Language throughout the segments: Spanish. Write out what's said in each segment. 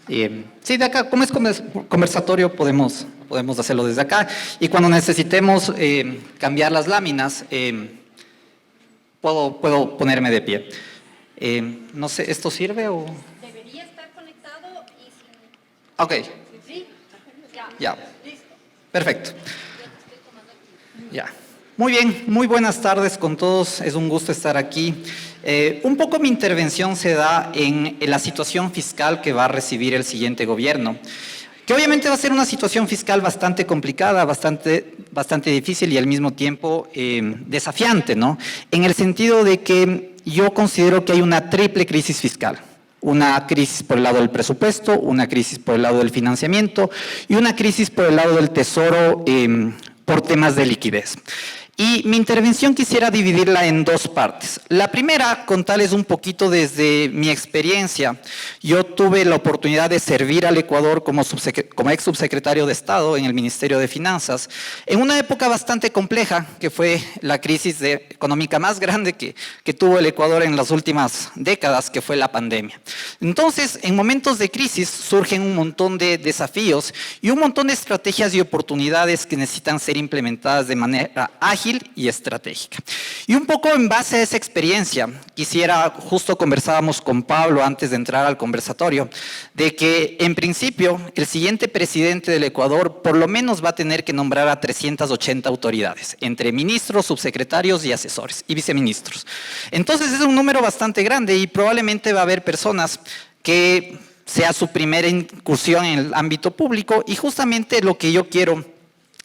Sí, de acá, como es conversatorio, podemos hacerlo desde acá. Y cuando necesitemos cambiar las láminas, puedo ponerme de pie. No sé, ¿esto sirve o...? Debería estar conectado y sin... Ok. Sí, Ya. listo. Perfecto. Ya. Muy bien, muy buenas tardes con todos, es un gusto estar aquí. Un poco mi intervención se da en la situación fiscal que va a recibir el siguiente gobierno, que obviamente va a ser una situación fiscal bastante complicada, bastante difícil y al mismo tiempo desafiante, ¿no? En el sentido de que yo considero que hay una triple crisis fiscal. Una crisis por el lado del presupuesto, una crisis por el lado del financiamiento y una crisis por el lado del tesoro por temas de liquidez. Y mi intervención quisiera dividirla en dos partes. La primera, contarles un poquito desde mi experiencia. Yo tuve la oportunidad de servir al Ecuador como ex subsecretario de Estado en el Ministerio de Finanzas, en una época bastante compleja, que fue la crisis económica más grande que tuvo el Ecuador en las últimas décadas, que fue la pandemia. Entonces, en momentos de crisis surgen un montón de desafíos y un montón de estrategias y oportunidades que necesitan ser implementadas de manera ágil y estratégica. Y un poco en base a esa experiencia, justo conversábamos con Pablo antes de entrar al conversatorio, de que en principio el siguiente presidente del Ecuador por lo menos va a tener que nombrar a 380 autoridades, entre ministros, subsecretarios y asesores y viceministros. Entonces es un número bastante grande y probablemente va a haber personas que sea su primera incursión en el ámbito público y justamente lo que yo quiero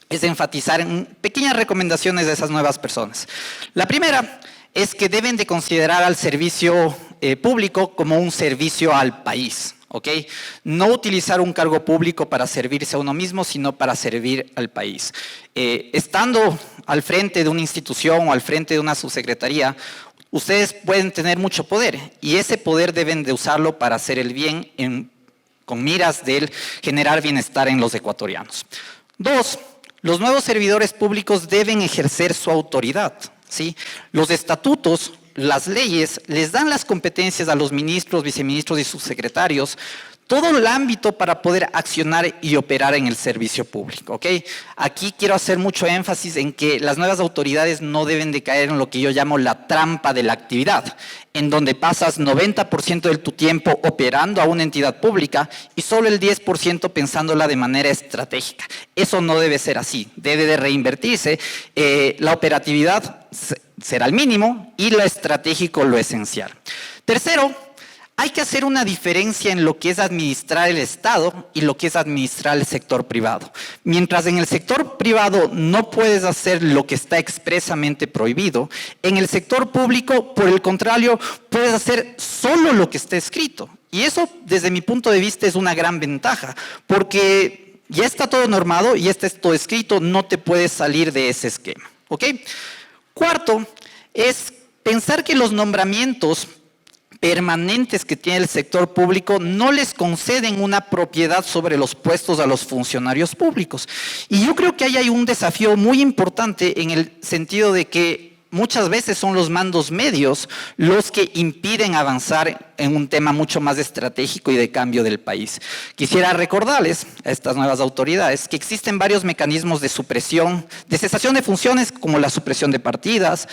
es enfatizar en pequeñas recomendaciones de esas nuevas personas. La primera es que deben de considerar al servicio público como un servicio al país, ¿ok? No utilizar un cargo público para servirse a uno mismo, sino para servir al país. Estando al frente de una institución o al frente de una subsecretaría, ustedes pueden tener mucho poder y ese poder deben de usarlo para hacer el bien con miras de generar bienestar en los ecuatorianos. Dos, los nuevos servidores públicos deben ejercer su autoridad, ¿sí? Los estatutos, las leyes, les dan las competencias a los ministros, viceministros y subsecretarios, todo el ámbito para poder accionar y operar en el servicio público, ¿ok? Aquí quiero hacer mucho énfasis en que las nuevas autoridades no deben de caer en lo que yo llamo la trampa de la actividad, en donde pasas 90% de tu tiempo operando a una entidad pública y solo el 10% pensándola de manera estratégica. Eso no debe ser así, debe de reinvertirse. La operatividad será el mínimo y lo estratégico lo esencial. Tercero, hay que hacer una diferencia en lo que es administrar el Estado y lo que es administrar el sector privado. Mientras en el sector privado no puedes hacer lo que está expresamente prohibido, en el sector público, por el contrario, puedes hacer solo lo que está escrito. Y eso, desde mi punto de vista, es una gran ventaja, porque ya está todo normado y ya está todo escrito, no te puedes salir de ese esquema, ¿ok? Cuarto, es pensar que los nombramientos permanentes que tiene el sector público no les conceden una propiedad sobre los puestos a los funcionarios públicos. Y yo creo que ahí hay un desafío muy importante en el sentido de que muchas veces son los mandos medios los que impiden avanzar en un tema mucho más estratégico y de cambio del país. Quisiera recordarles a estas nuevas autoridades que existen varios mecanismos de supresión, de cesación de funciones, como la supresión de partidas,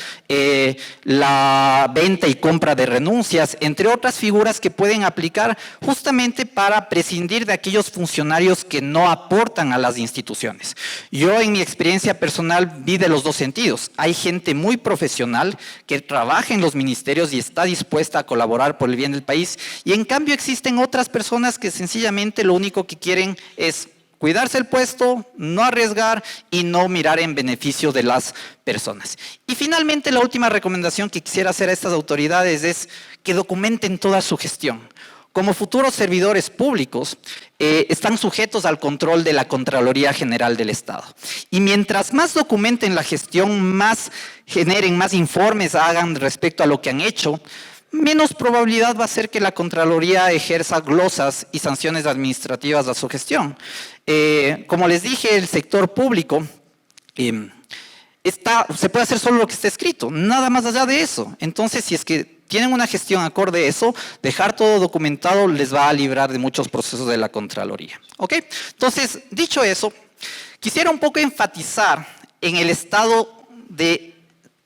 la venta y compra de renuncias, entre otras figuras que pueden aplicar justamente para prescindir de aquellos funcionarios que no aportan a las instituciones. Yo en mi experiencia personal vi de los dos sentidos. Hay gente muy profesional que trabaja en los ministerios y está dispuesta a colaborar por el bien del país, y en cambio existen otras personas que sencillamente lo único que quieren es cuidarse el puesto, no arriesgar y no mirar en beneficio de las personas. Y finalmente, la última recomendación que quisiera hacer a estas autoridades es que documenten toda su gestión. Como futuros servidores públicos, están sujetos al control de la Contraloría General del Estado. Y mientras más documenten la gestión, más generen, más informes hagan respecto a lo que han hecho, menos probabilidad va a ser que la Contraloría ejerza glosas y sanciones administrativas a su gestión. Como les dije, el sector público se puede hacer solo lo que está escrito, nada más allá de eso. Entonces, si es que tienen una gestión acorde a eso, dejar todo documentado les va a librar de muchos procesos de la Contraloría. ¿Ok? Entonces, dicho eso, quisiera un poco enfatizar en el estado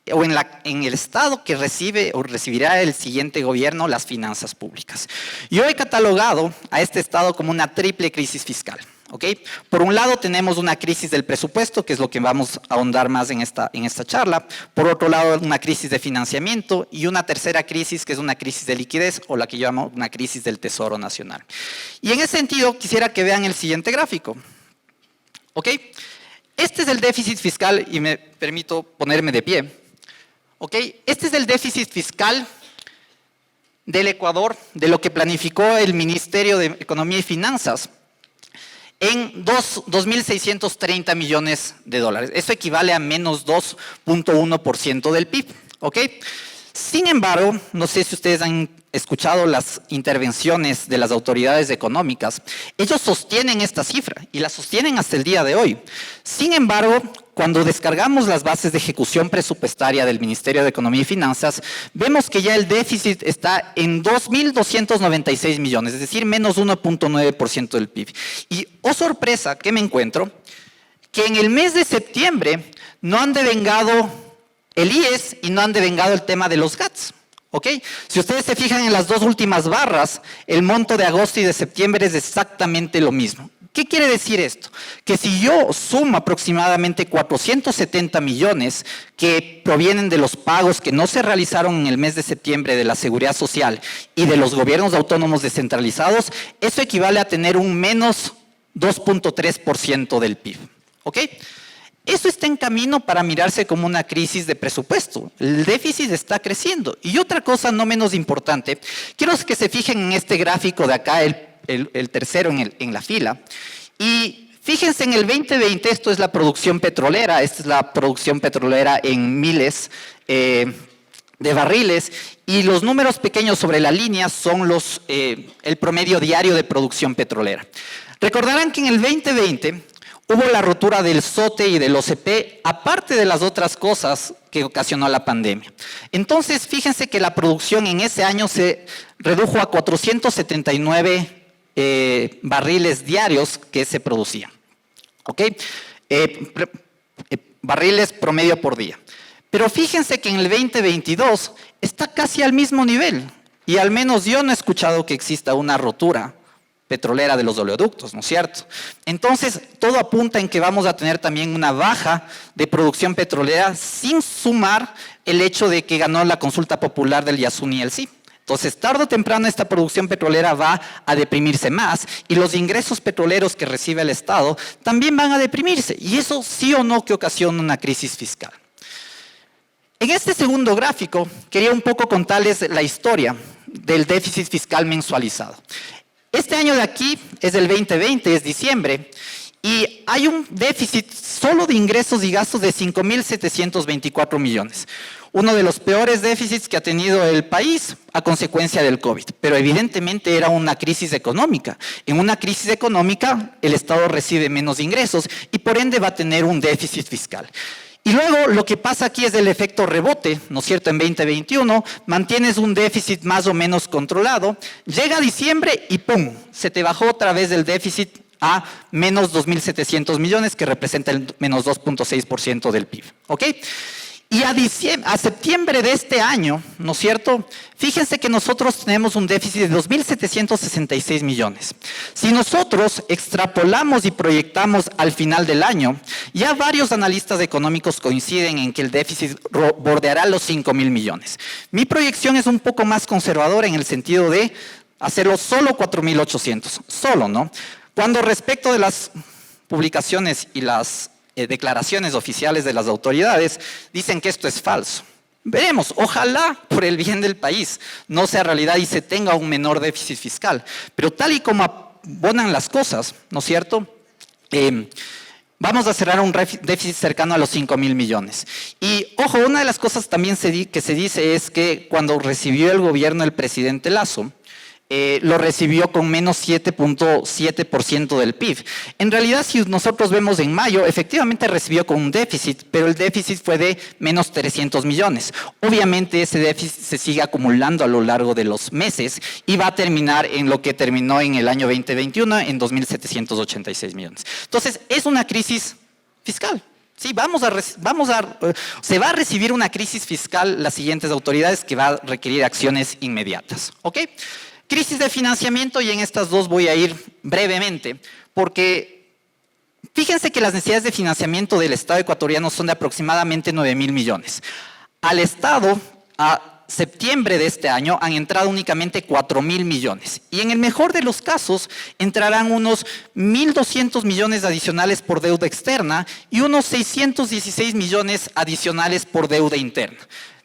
en el estado que recibe o recibirá el siguiente gobierno las finanzas públicas. Yo he catalogado a este estado como una triple crisis fiscal. ¿Okay? Por un lado tenemos una crisis del presupuesto, que es lo que vamos a ahondar más en esta charla. Por otro lado, una crisis de financiamiento y una tercera crisis, que es una crisis de liquidez o la que yo llamo una crisis del Tesoro Nacional. Y en ese sentido, quisiera que vean el siguiente gráfico. ¿Ok? Este es el déficit fiscal y me permito ponerme de pie. ¿Ok? Este es el déficit fiscal del Ecuador, de lo que planificó el Ministerio de Economía y Finanzas, en 2.630 millones de dólares. Eso equivale a menos 2.1% del PIB. ¿Ok? Sin embargo, no sé si ustedes han escuchado las intervenciones de las autoridades económicas. Ellos sostienen esta cifra y la sostienen hasta el día de hoy. Sin embargo, cuando descargamos las bases de ejecución presupuestaria del Ministerio de Economía y Finanzas, vemos que ya el déficit está en 2.296 millones, es decir, menos 1.9% del PIB. Y, oh sorpresa, ¿qué me encuentro? Que en el mes de septiembre no han devengado el IES y no han devengado el tema de los GATS. ¿Ok? Si ustedes se fijan en las dos últimas barras, el monto de agosto y de septiembre es exactamente lo mismo. ¿Qué quiere decir esto? Que si yo sumo aproximadamente 470 millones que provienen de los pagos que no se realizaron en el mes de septiembre de la Seguridad Social y de los gobiernos autónomos descentralizados, eso equivale a tener un menos 2.3% del PIB. ¿Ok? Eso está en camino para mirarse como una crisis de presupuesto. El déficit está creciendo. Y otra cosa no menos importante, quiero que se fijen en este gráfico de acá, el tercero en la fila. Y fíjense en el 2020, esto es la producción petrolera, esta es la producción petrolera en miles de barriles, y los números pequeños sobre la línea son el promedio diario de producción petrolera. Recordarán que en el 2020 hubo la rotura del SOTE y del OCP, aparte de las otras cosas que ocasionó la pandemia. Entonces, fíjense que la producción en ese año se redujo a 479 barriles diarios que se producían. ¿Ok? Barriles promedio por día. Pero fíjense que en el 2022 está casi al mismo nivel. Y al menos yo no he escuchado que exista una rotura petrolera de los oleoductos, ¿no es cierto? Entonces, todo apunta en que vamos a tener también una baja de producción petrolera sin sumar el hecho de que ganó la consulta popular del Yasuni y el sí. Entonces, tarde o temprano esta producción petrolera va a deprimirse más y los ingresos petroleros que recibe el Estado también van a deprimirse. Y eso sí o no que ocasiona una crisis fiscal. En este segundo gráfico, quería un poco contarles la historia del déficit fiscal mensualizado. Este año de aquí es el 2020, es diciembre, y hay un déficit solo de ingresos y gastos de 5.724 millones. Uno de los peores déficits que ha tenido el país a consecuencia del COVID. Pero evidentemente era una crisis económica. En una crisis económica el Estado recibe menos ingresos y por ende va a tener un déficit fiscal. Y luego lo que pasa aquí es el efecto rebote, ¿no es cierto? En 2021 mantienes un déficit más o menos controlado, llega diciembre y ¡pum! Se te bajó otra vez el déficit a menos 2.700 millones, que representa el menos 2.6% del PIB. ¿Ok? Y a septiembre de este año, ¿no es cierto? Fíjense que nosotros tenemos un déficit de 2.766 millones. Si nosotros extrapolamos y proyectamos al final del año, ya varios analistas económicos coinciden en que el déficit bordeará los 5.000 millones. Mi proyección es un poco más conservadora en el sentido de hacerlo solo 4.800, solo, ¿no? Cuando respecto de las publicaciones y las declaraciones oficiales de las autoridades dicen que esto es falso. Veremos, ojalá por el bien del país no sea realidad y se tenga un menor déficit fiscal. Pero tal y como abonan las cosas, ¿no es cierto? Vamos a cerrar un déficit cercano a los 5.000 millones. Y ojo, una de las cosas también que se dice es que cuando recibió el gobierno el presidente Lasso, lo recibió con menos 7.7% del PIB. En realidad, si nosotros vemos en mayo, efectivamente recibió con un déficit, pero el déficit fue de menos 300 millones. Obviamente ese déficit se sigue acumulando a lo largo de los meses y va a terminar en lo que terminó en el año 2021, en 2.786 millones. Entonces, es una crisis fiscal. Sí, se va a recibir una crisis fiscal las siguientes autoridades que va a requerir acciones inmediatas. ¿Ok? Crisis de financiamiento, y en estas dos voy a ir brevemente, porque fíjense que las necesidades de financiamiento del Estado ecuatoriano son de aproximadamente 9.000 millones. Al Estado, a septiembre de este año, han entrado únicamente 4.000 millones. Y en el mejor de los casos, entrarán unos 1.200 millones adicionales por deuda externa y unos 616 millones adicionales por deuda interna.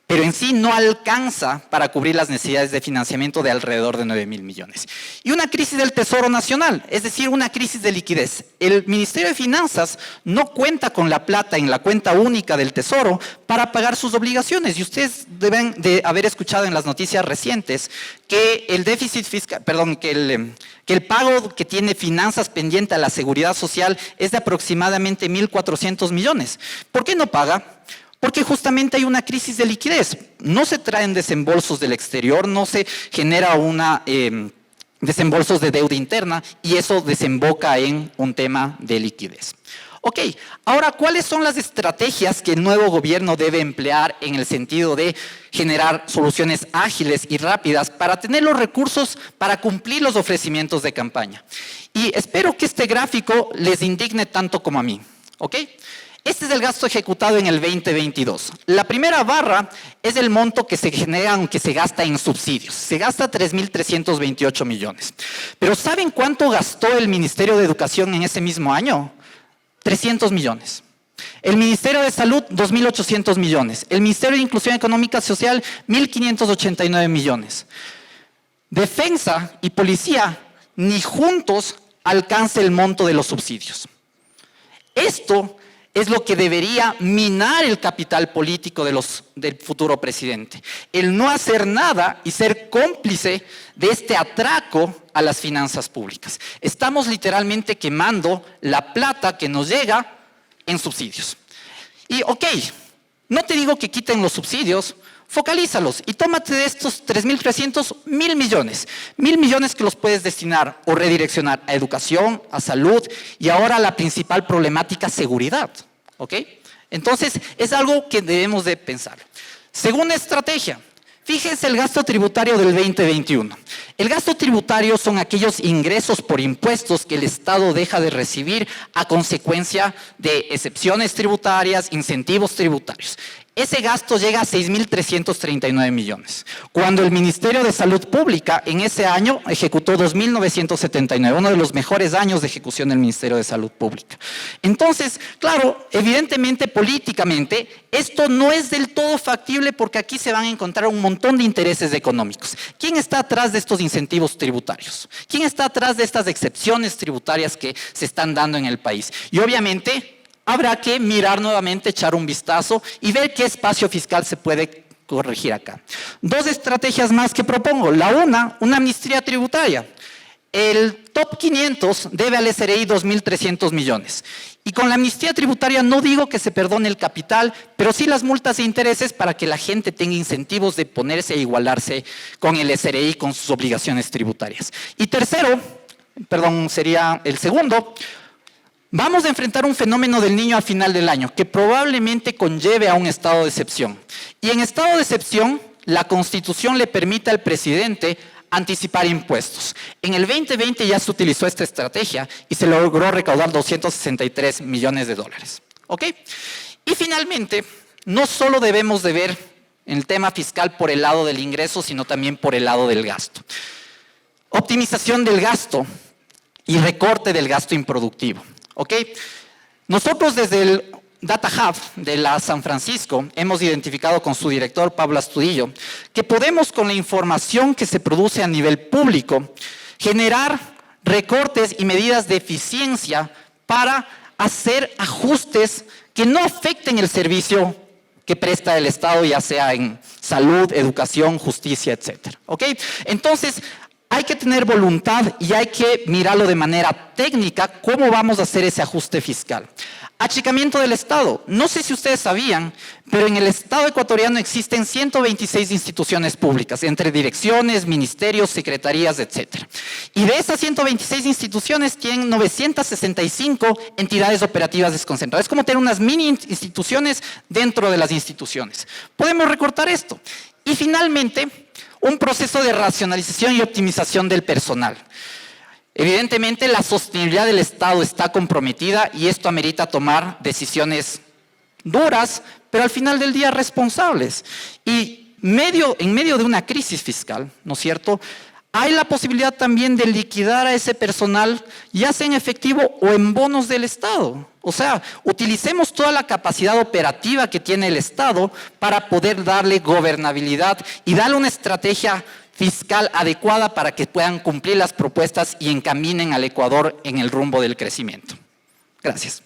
Pero en sí no alcanza para cubrir las necesidades de financiamiento de alrededor de 9.000 millones. Y una crisis del Tesoro Nacional, es decir, una crisis de liquidez. El Ministerio de Finanzas no cuenta con la plata en la cuenta única del Tesoro para pagar sus obligaciones. Y ustedes deben de haber escuchado en las noticias recientes que el déficit fiscal, que el pago que tiene finanzas pendiente a la Seguridad Social es de aproximadamente 1.400 millones. ¿Por qué no paga? Porque justamente hay una crisis de liquidez. No se traen desembolsos del exterior, no se genera desembolsos de deuda interna y eso desemboca en un tema de liquidez. Ok, ahora, ¿cuáles son las estrategias que el nuevo gobierno debe emplear en el sentido de generar soluciones ágiles y rápidas para tener los recursos para cumplir los ofrecimientos de campaña? Y espero que este gráfico les indigne tanto como a mí. ¿Ok? Este es el gasto ejecutado en el 2022. La primera barra es el monto que se genera, aunque se gasta en subsidios. Se gasta 3.328 millones. Pero ¿saben cuánto gastó el Ministerio de Educación en ese mismo año? 300 millones. El Ministerio de Salud, 2.800 millones. El Ministerio de Inclusión Económica y Social, 1.589 millones. Defensa y Policía, ni juntos alcanza el monto de los subsidios. Esto es lo que debería minar el capital político del futuro presidente. El no hacer nada y ser cómplice de este atraco a las finanzas públicas. Estamos literalmente quemando la plata que nos llega en subsidios. Y ok, no te digo que quiten los subsidios, focalízalos y tómate de estos 3.300, 1.000 millones. 1.000 millones que los puedes destinar o redireccionar a educación, a salud y ahora a la principal problemática, seguridad. ¿Ok? Entonces, es algo que debemos de pensar. Segunda estrategia. Fíjense el gasto tributario del 2021. El gasto tributario son aquellos ingresos por impuestos que el Estado deja de recibir a consecuencia de excepciones tributarias, incentivos tributarios. Ese gasto llega a 6.339 millones, cuando el Ministerio de Salud Pública en ese año ejecutó 2.979, uno de los mejores años de ejecución del Ministerio de Salud Pública. Entonces, claro, evidentemente, políticamente, esto no es del todo factible porque aquí se van a encontrar un montón de intereses económicos. ¿Quién está atrás de estos incentivos tributarios? ¿Quién está atrás de estas excepciones tributarias que se están dando en el país? Y obviamente habrá que mirar nuevamente, echar un vistazo y ver qué espacio fiscal se puede corregir acá. Dos estrategias más que propongo. La una amnistía tributaria. El top 500 debe al SRI 2.300 millones. Y con la amnistía tributaria no digo que se perdone el capital, pero sí las multas e intereses para que la gente tenga incentivos de ponerse a igualarse con el SRI, con sus obligaciones tributarias. Y sería el segundo. Vamos a enfrentar un fenómeno del niño al final del año que probablemente conlleve a un estado de excepción. Y en estado de excepción, la Constitución le permite al presidente anticipar impuestos. En el 2020 ya se utilizó esta estrategia y se logró recaudar 263 millones de dólares. ¿Ok? Y finalmente, no solo debemos de ver el tema fiscal por el lado del ingreso, sino también por el lado del gasto. Optimización del gasto y recorte del gasto improductivo. ¿Ok? Nosotros desde el Data Hub de la San Francisco hemos identificado con su director Pablo Astudillo que podemos, con la información que se produce a nivel público, generar recortes y medidas de eficiencia para hacer ajustes que no afecten el servicio que presta el Estado, ya sea en salud, educación, justicia, etc. ¿Ok? Entonces, hay que tener voluntad y hay que mirarlo de manera técnica, cómo vamos a hacer ese ajuste fiscal. Achicamiento del Estado. No sé si ustedes sabían, pero en el Estado ecuatoriano existen 126 instituciones públicas, entre direcciones, ministerios, secretarías, etc. Y de esas 126 instituciones tienen 965 entidades operativas desconcentradas. Es como tener unas mini instituciones dentro de las instituciones. Podemos recortar esto. Y finalmente, un proceso de racionalización y optimización del personal. Evidentemente, la sostenibilidad del Estado está comprometida y esto amerita tomar decisiones duras, pero al final del día responsables. Y en medio de una crisis fiscal, ¿no es cierto?, hay la posibilidad también de liquidar a ese personal, ya sea en efectivo o en bonos del Estado. O sea, utilicemos toda la capacidad operativa que tiene el Estado para poder darle gobernabilidad y darle una estrategia fiscal adecuada para que puedan cumplir las propuestas y encaminen al Ecuador en el rumbo del crecimiento. Gracias.